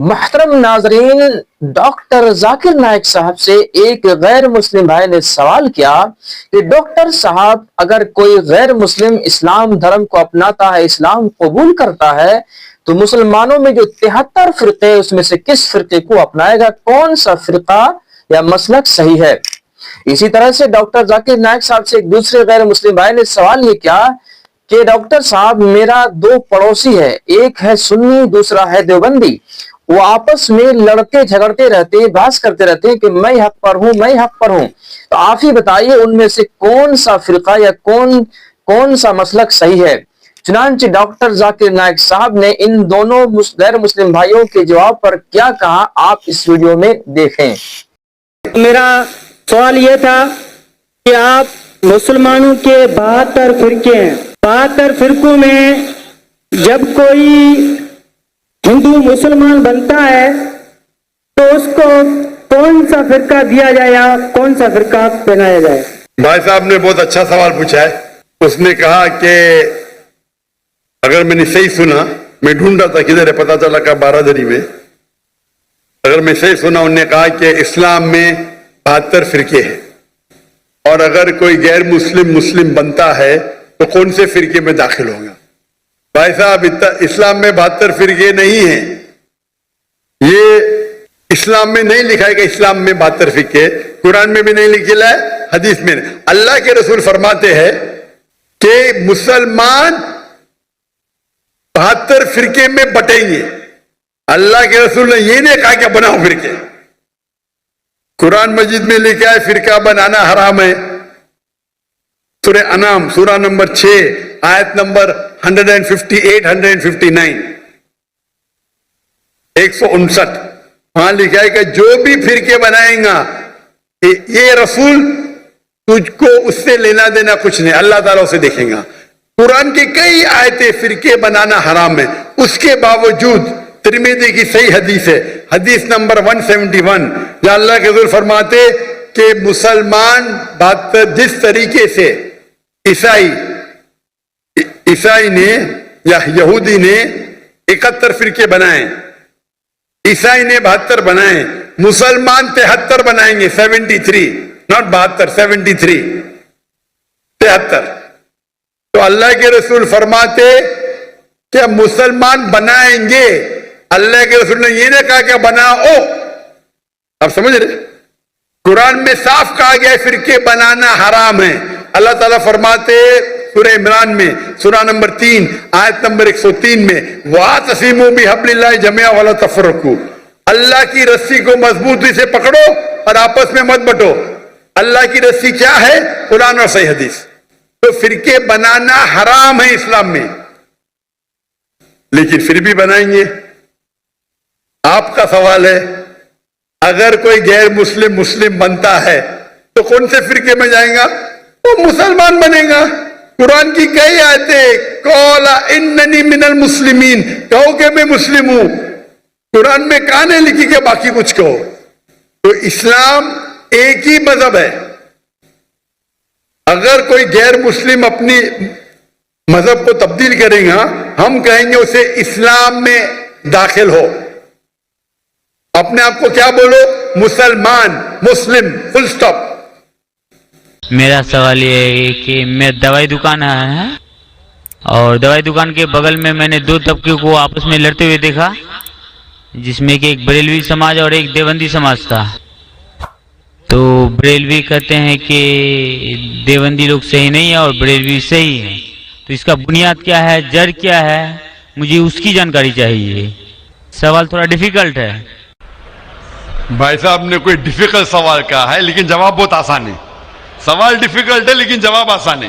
محترم ناظرین، ڈاکٹر ذاکر نائک صاحب سے ایک غیر مسلم بھائی نے سوال کیا کہ ڈاکٹر صاحب، اگر کوئی غیر مسلم اسلام دھرم کو اپناتا ہے، اسلام قبول کرتا ہے، تو مسلمانوں میں جو 73 فرقے اس میں سے کس فرقے کو اپنائے گا؟ کون سا فرقہ یا مسلک صحیح ہے؟ اسی طرح سے ڈاکٹر ذاکر نائک صاحب سے ایک دوسرے غیر مسلم بھائی نے سوال یہ کیا کہ ڈاکٹر صاحب، میرا 2 پڑوسی ہے، ایک ہے سنی، دوسرا ہے دیوبندی، وہ آپس میں لڑتے جھگڑتے رہتے ہیں، بحث کرتے رہتے ہیں کہ میں حق پر ہوں، میں حق پر ہوں، تو آپ ہی بتائیے ان میں سے کون سا فرقہ یا کون سا مسلک صحیح ہے؟ چنانچہ ڈاکٹر ذاکر نائک صاحب نے ان دونوں غیر مسلم بھائیوں کے جواب پر کیا کہا، آپ اس ویڈیو میں دیکھیں۔ میرا سوال یہ تھا کہ آپ مسلمانوں کے 72 فرقے ہیں، 72 فرقوں میں جب کوئی ہندو مسلمان بنتا ہے تو اس کو کون سا فرقہ دیا جائے یا کون سا فرقہ پہنایا جائے؟ بھائی صاحب نے بہت اچھا سوال پوچھا ہے۔ اس نے کہا کہ اگر میں نے صحیح سنا، میں ڈھونڈ رہا تھا کدھر ہے، پتا چلا کہ بارادری میں، اگر میں صحیح سنا انہوں نے کہا کہ اسلام میں 72 فرقے ہیں، اور اگر کوئی غیر مسلم بنتا ہے تو کون سے فرقے میں داخل ہوگا؟ بھائی صاحب، اسلام میں 72 فرقے نہیں ہیں، یہ اسلام میں نہیں لکھا ہے کہ اسلام میں 72 فرقے، قرآن میں بھی نہیں لکھا ہے، حدیث میں نہیں۔ اللہ کے رسول فرماتے ہیں کہ مسلمان 72 فرقے میں بٹیں گے۔ اللہ کے رسول نے یہ نہیں کہا کہ بناؤ فرقے، قرآن مجید میں لکھا ہے فرقہ بنانا حرام ہے۔ سورہ انعام سورہ نمبر 6 آیت نمبر 158 159 159 وہاں لکھا ہے کہ جو بھی فرقے بنائیں گا، یہ رسول تجھ کو اس سے لینا دینا کچھ نہیں، اللہ تعالیٰ اسے دیکھیں گا۔ قرآن کی کئی آیتیں فرقے بنانا حرام ہے، اس کے باوجود ترمذی کی صحیح حدیث ہے، حدیث نمبر 171، جہاں اللہ کے رسول فرماتے کہ مسلمان جس طریقے سے عیسائی نے یا یہودی نے 71 فرقے بنائے، عیسائی نے 72 بنائے، مسلمان 73 بنائیں گے، 73 not 72 73 73۔ تو اللہ کے رسول فرماتے کہ مسلمان بنائیں گے، اللہ کے رسول نے یہ نہیں کہا کہ بناؤ۔ آپ سمجھ رہے؟ قرآن میں صاف کہا گیا ہے فرقے بنانا حرام ہے۔ اللہ تعالیٰ فرماتے سورہ عمران میں سورہ نمبر 3 آیت نمبر 103 میں وَاعْتَصِمُوا بِحَبْلِ اللَّهِ جَمِيعًا وَلَا تَفَرَّقُوا، اللہ کی رسی کو مضبوطی سے پکڑو اور آپس میں مت بٹو۔ اللہ کی رسی کیا ہے؟ قرآن اور صحیح حدیث۔ تو فرقے بنانا حرام ہے اسلام میں، لیکن پھر بھی بنائیں گے۔ آپ کا سوال ہے اگر کوئی غیر مسلم بنتا ہے تو کون سے فرقے میں جائیں گا؟ وہ مسلمان بنے گا۔ قرآن کی کئی آیتیں قَالَ إِنَّنِي مِنَ الْمُسْلِمِينَ، کہو کہ میں مسلم ہوں، قرآن میں کہاں نہیں لکھی کہ باقی کچھ کہو۔ تو اسلام ایک ہی مذہب ہے، اگر کوئی غیر مسلم اپنی مذہب کو تبدیل کرے گا، ہم کہیں گے اسے اسلام میں داخل ہو۔ اپنے آپ کو کیا بولو؟ مسلمان، مسلم، فل سٹاپ۔ میرا سوال یہ ہے کہ میں دوائی دکان ہے اور دوائی دکان کے بغل میں نے 2 طبقے کو آپس میں لڑتے ہوئے دیکھا، جس میں کہ ایک بریلوی سماج اور ایک دیوبندی سماج تھا۔ تو بریلوی کہتے ہیں کہ دیوبندی لوگ صحیح نہیں ہے اور بریلوی صحیح ہے، تو اس کا بنیاد کیا ہے، جڑ کیا ہے، مجھے اس کی جانکاری چاہیے۔ سوال تھوڑا ڈیفیکلٹ ہے۔ بھائی صاحب نے کوئی ڈیفیکلٹ سوال کہا ہے لیکن جواب بہت آسان ہے۔ سوال ڈیفیکلٹ ہے لیکن جواب آسان ہے،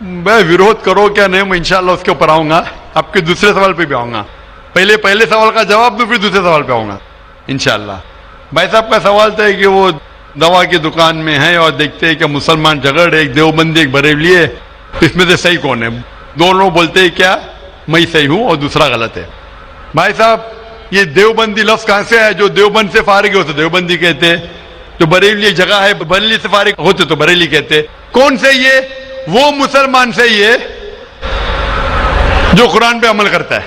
میں ویروਧ کرو کیا نہیں، میں انشاءاللہ اس کے اوپر آؤں گا، آپ کے دوسرے سوال پہ بھی آؤں گا، پہلے سوال کا جواب دوں پھر دوسرے سوال پہ آؤں گا انشاءاللہ۔ بھائی صاحب کا سوال تھا کہ وہ دوا کی دکان میں ہے اور دیکھتے ہیں کہ مسلمان جھگڑ، ایک دیوبندی ایک بریلوی ہے، اس میں سے صحیح کون ہے؟ دونوں بولتے ہیں کیا میں صحیح ہوں اور دوسرا غلط ہے۔ بھائی صاحب، یہ دیوبندی لفظ کہاں سے ہے؟ جو دیوبند سے فارغ ہوتے دیوبندی کہتے ہیں، جو بریلی جگہ ہے بریلی سے فارغ ہوتے تو بریلی کہتے ہیں۔ کون سے یہ؟ وہ مسلمان سے یہ جو قرآن پہ عمل کرتا ہے۔